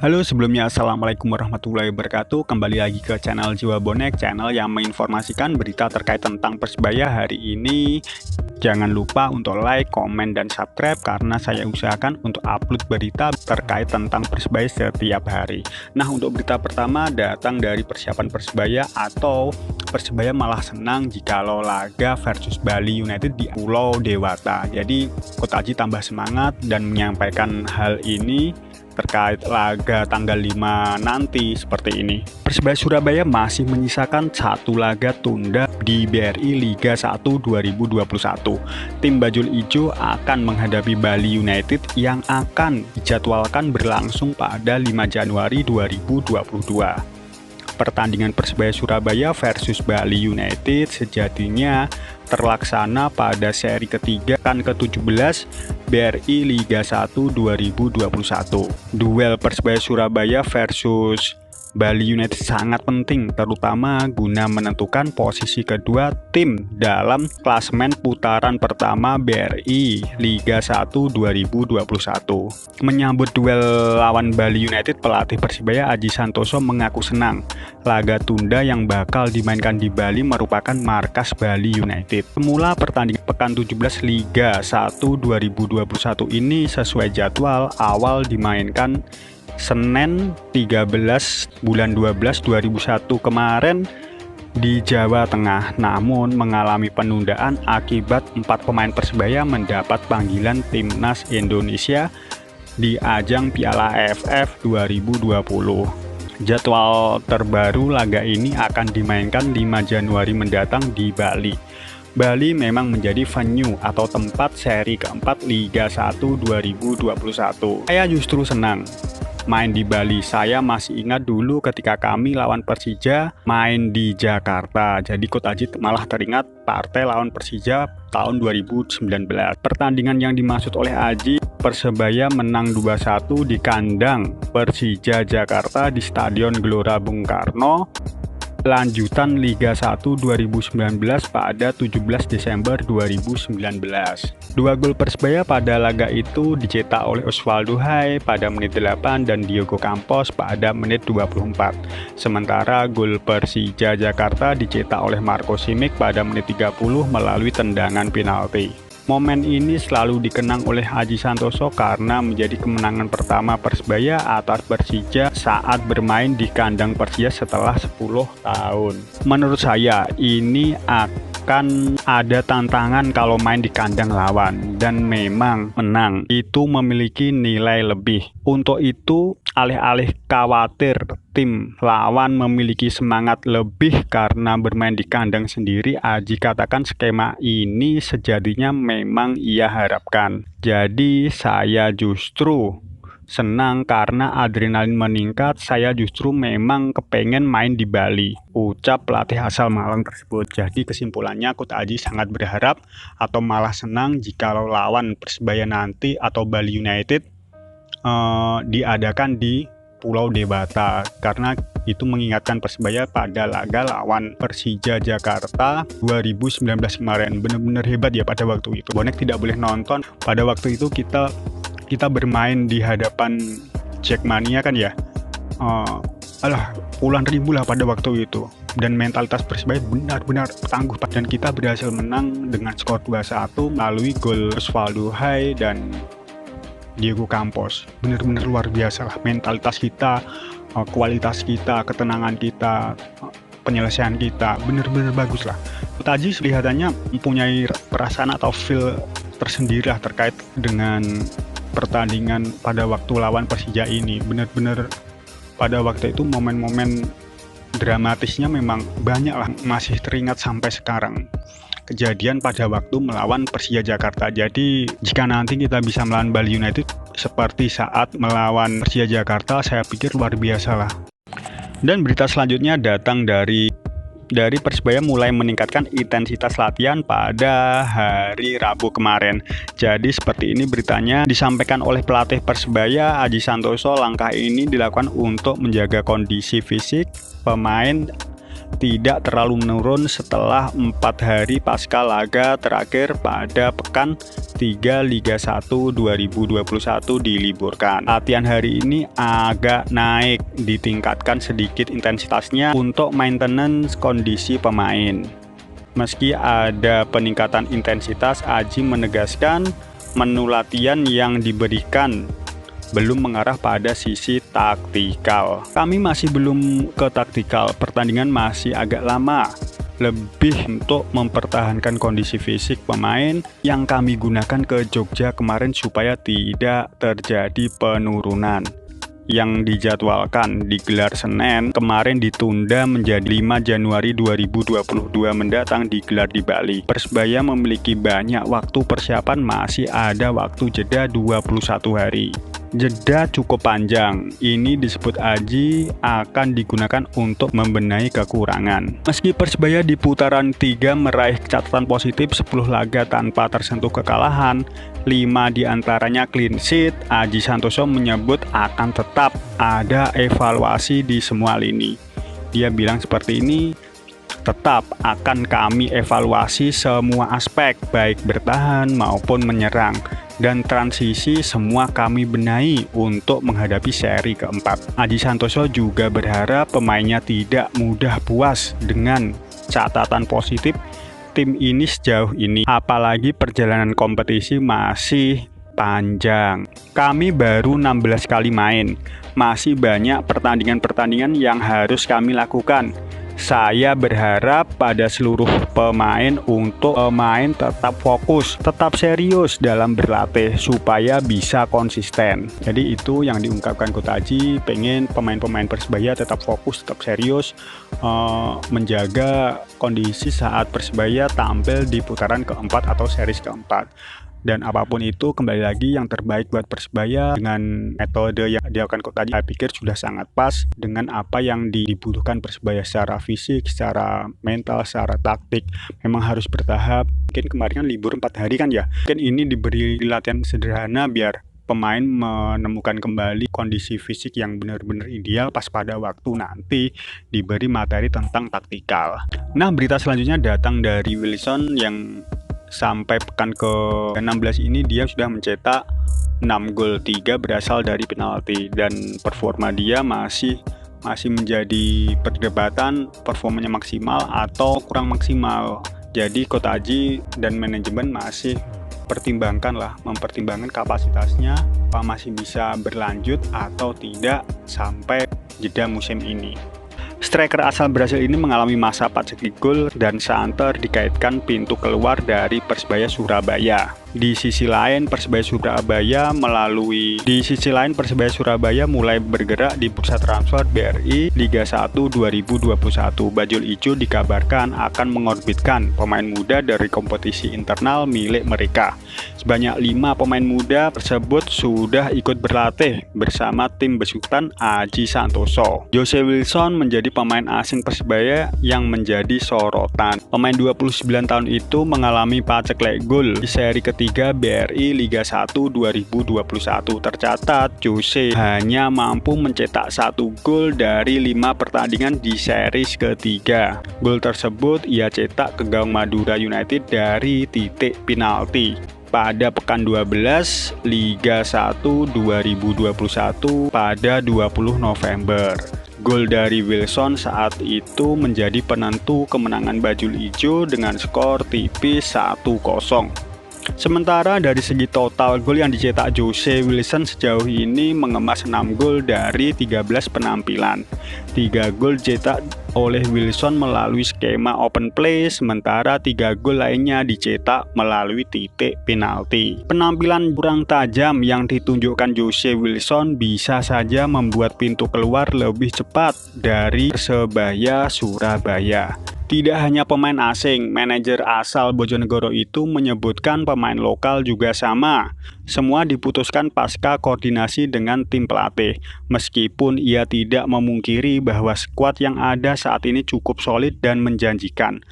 Halo, sebelumnya Assalamualaikum warahmatullahi wabarakatuh. Kembali lagi ke channel Jiwa Bonek, channel yang menginformasikan berita terkait tentang Persebaya hari ini. Jangan lupa untuk like, komen, dan subscribe karena saya usahakan untuk upload berita terkait tentang Persebaya setiap hari. Nah, untuk berita pertama datang dari persiapan Persebaya atau Persebaya malah senang jikalau laga versus Bali United di Pulau Dewata. Jadi, Coach Aji tambah semangat dan menyampaikan hal ini terkait laga tanggal 5 nanti seperti ini. Persebaya Surabaya masih menyisakan satu laga tunda di BRI Liga 1 2021. Tim Bajul Ijo akan menghadapi Bali United yang akan dijadwalkan berlangsung pada 5 Januari 2022. Pertandingan Persebaya Surabaya versus Bali United sejatinya terlaksana pada seri ketiga ke-17 BRI Liga 1 2021. Duel Persebaya Surabaya versus Bali United sangat penting, terutama guna menentukan posisi kedua tim dalam klasemen putaran pertama BRI Liga 1 2021. Menyambut duel lawan Bali United, pelatih Persebaya Aji Santoso mengaku senang. Laga tunda yang bakal dimainkan di Bali merupakan markas Bali United. Semula pertandingan pekan 17 Liga 1 2021 ini sesuai jadwal awal dimainkan Senin 13 bulan 12 2001 kemarin di Jawa Tengah, namun mengalami penundaan akibat 4 pemain Persebaya mendapat panggilan Timnas Indonesia di ajang Piala AFF 2020. Jadwal terbaru laga ini akan dimainkan 5 Januari mendatang di Bali. Bali memang menjadi venue atau tempat seri keempat Liga 1 2021. Saya justru senang main di Bali. Saya masih ingat dulu ketika kami lawan Persija main di Jakarta. Jadi Coach Aji malah teringat partai lawan Persija tahun 2019. Pertandingan yang dimaksud oleh Aji, Persebaya menang 2-1 di kandang Persija Jakarta di Stadion Gelora Bung Karno. Lanjutan Liga 1 2019 pada 17 Desember 2019. Dua gol Persebaya pada laga itu dicetak oleh Osvaldo Hai pada menit 8 dan Diogo Campos pada menit 24. Sementara gol Persija Jakarta dicetak oleh Marco Simic pada menit 30 melalui tendangan penalti. Momen ini selalu dikenang oleh Aji Santoso karena menjadi kemenangan pertama Persebaya atas Persija saat bermain di kandang Persija setelah 10 tahun. Menurut saya ini akan ada tantangan kalau main di kandang lawan, dan memang menang itu memiliki nilai lebih. Untuk itu, alih-alih khawatir tim lawan memiliki semangat lebih karena bermain di kandang sendiri, Aji katakan skema ini sejatinya memang ia harapkan. Jadi saya justru senang karena adrenalin meningkat. Saya justru memang kepengen main di Bali, ucap pelatih asal Malang tersebut. Jadi kesimpulannya, Coach Aji sangat berharap atau malah senang jikalau lawan Persebaya nanti atau Bali United diadakan di Pulau Dewata, karena itu mengingatkan Persebaya pada laga lawan Persija Jakarta 2019 kemarin. Benar-benar hebat ya pada waktu itu. Bonek tidak boleh nonton. Pada waktu itu kita bermain di hadapan Jackmania kan ya. Puluhan ribu lah pada waktu itu. Dan mentalitas Persebaya benar-benar tangguh, dan kita berhasil menang dengan skor 2-1 melalui gol Osvaldo Hai dan Diogo Campos. Benar-benar luar biasa lah mentalitas kita, kualitas kita, ketenangan kita, penyelesaian kita, benar-benar bagus lah. Taji kelihatannya mempunyai perasaan atau feel tersendiri lah terkait dengan pertandingan pada waktu lawan Persija ini. Benar-benar pada waktu itu momen-momen dramatisnya memang banyak lah, masih teringat sampai sekarang. Kejadian pada waktu melawan Persija Jakarta. Jadi jika nanti kita bisa melawan Bali United seperti saat melawan Persija Jakarta, saya pikir luar biasa lah. Dan berita selanjutnya datang dari Persebaya mulai meningkatkan intensitas latihan pada hari Rabu kemarin. Jadi seperti ini beritanya, disampaikan oleh pelatih Persebaya Aji Santoso. Langkah ini dilakukan untuk menjaga kondisi fisik pemain tidak terlalu menurun setelah 4 hari pasca laga terakhir pada pekan 3 Liga 1 2021 diliburkan. Latihan hari ini agak naik, ditingkatkan sedikit intensitasnya untuk maintenance kondisi pemain. Meski ada peningkatan intensitas, Aji menegaskan menu latihan yang diberikan belum mengarah pada sisi taktikal. Kami masih belum ke taktikal, pertandingan masih agak lama. Lebih untuk mempertahankan kondisi fisik pemain yang kami gunakan ke Jogja kemarin supaya tidak terjadi penurunan. Yang dijadwalkan digelar Senin kemarin ditunda menjadi 5 Januari 2022 mendatang digelar di Bali. Persebaya memiliki banyak waktu persiapan, masih ada waktu jeda 21 hari. Jeda cukup panjang, ini disebut Aji akan digunakan untuk membenahi kekurangan. Meski Persebaya di putaran 3 meraih catatan positif 10 laga tanpa tersentuh kekalahan, 5 diantaranya clean sheet, Aji Santoso menyebut akan tetap ada evaluasi di semua lini. Dia bilang seperti ini, tetap akan kami evaluasi semua aspek, baik bertahan maupun menyerang. Dan transisi semua kami benahi untuk menghadapi seri keempat. Aji Santoso juga berharap pemainnya tidak mudah puas dengan catatan positif tim ini sejauh ini. Apalagi perjalanan kompetisi masih panjang. Kami baru 16 kali main. Masih banyak pertandingan-pertandingan yang harus kami lakukan. Saya berharap pada seluruh pemain untuk pemain tetap fokus, tetap serius dalam berlatih supaya bisa konsisten. Jadi itu yang diungkapkan Coach Aji, pengen pemain-pemain Persebaya tetap fokus, tetap serius, menjaga kondisi saat Persebaya tampil di putaran keempat atau series keempat. Dan apapun itu, kembali lagi yang terbaik buat Persebaya dengan metode yang dilakukan Coach Aji, saya pikir sudah sangat pas dengan apa yang dibutuhkan Persebaya secara fisik, secara mental, secara taktik. Memang harus bertahap. Mungkin kemarin kan libur 4 hari kan ya. Mungkin ini diberi latihan sederhana biar pemain menemukan kembali kondisi fisik yang benar-benar ideal pas pada waktu nanti diberi materi tentang taktikal. Nah, berita selanjutnya datang dari Wilson yang sampai pekan ke-16 ini dia sudah mencetak 6 gol, 3 berasal dari penalti, dan performa dia masih menjadi perdebatan performanya maksimal atau kurang maksimal. Jadi Coach Aji dan manajemen masih mempertimbangkan kapasitasnya, apa masih bisa berlanjut atau tidak sampai jeda musim ini. Striker asal Brasil ini mengalami masa paceklik gol dan santer dikaitkan pintu keluar dari Persebaya Surabaya. Di sisi lain Persebaya Surabaya mulai bergerak di bursa transfer BRI Liga 1 2021. Bajul Ijo dikabarkan akan mengorbitkan pemain muda dari kompetisi internal milik mereka. Sebanyak 5 pemain muda tersebut sudah ikut berlatih bersama tim besutan Aji Santoso. Jose Wilson menjadi pemain asing Persebaya yang menjadi sorotan. Pemain 29 tahun itu mengalami paceklik gol di seri ketiga BRI Liga 1 2021. Tercatat Jose hanya mampu mencetak 1 gol dari 5 pertandingan di series ketiga. Gol tersebut ia cetak ke gawang Madura United dari titik penalti pada pekan 12 Liga 1 2021 pada 20 November. Gol dari Wilson saat itu menjadi penentu kemenangan Bajul Ijo dengan skor tipis 1-0. Sementara dari segi total gol yang dicetak Jose Wilson sejauh ini mengemas 6 gol dari 13 penampilan. 3 gol dicetak oleh Wilson melalui skema open play, sementara 3 gol lainnya dicetak melalui titik penalti. Penampilan kurang tajam yang ditunjukkan Jose Wilson bisa saja membuat pintu keluar lebih cepat dari Persebaya Surabaya. Tidak hanya pemain asing, manajer asal Bojonegoro itu menyebutkan pemain lokal juga sama. Semua diputuskan pasca koordinasi dengan tim pelatih. Meskipun ia tidak memungkiri bahwa skuad yang ada saat ini cukup solid dan menjanjikan.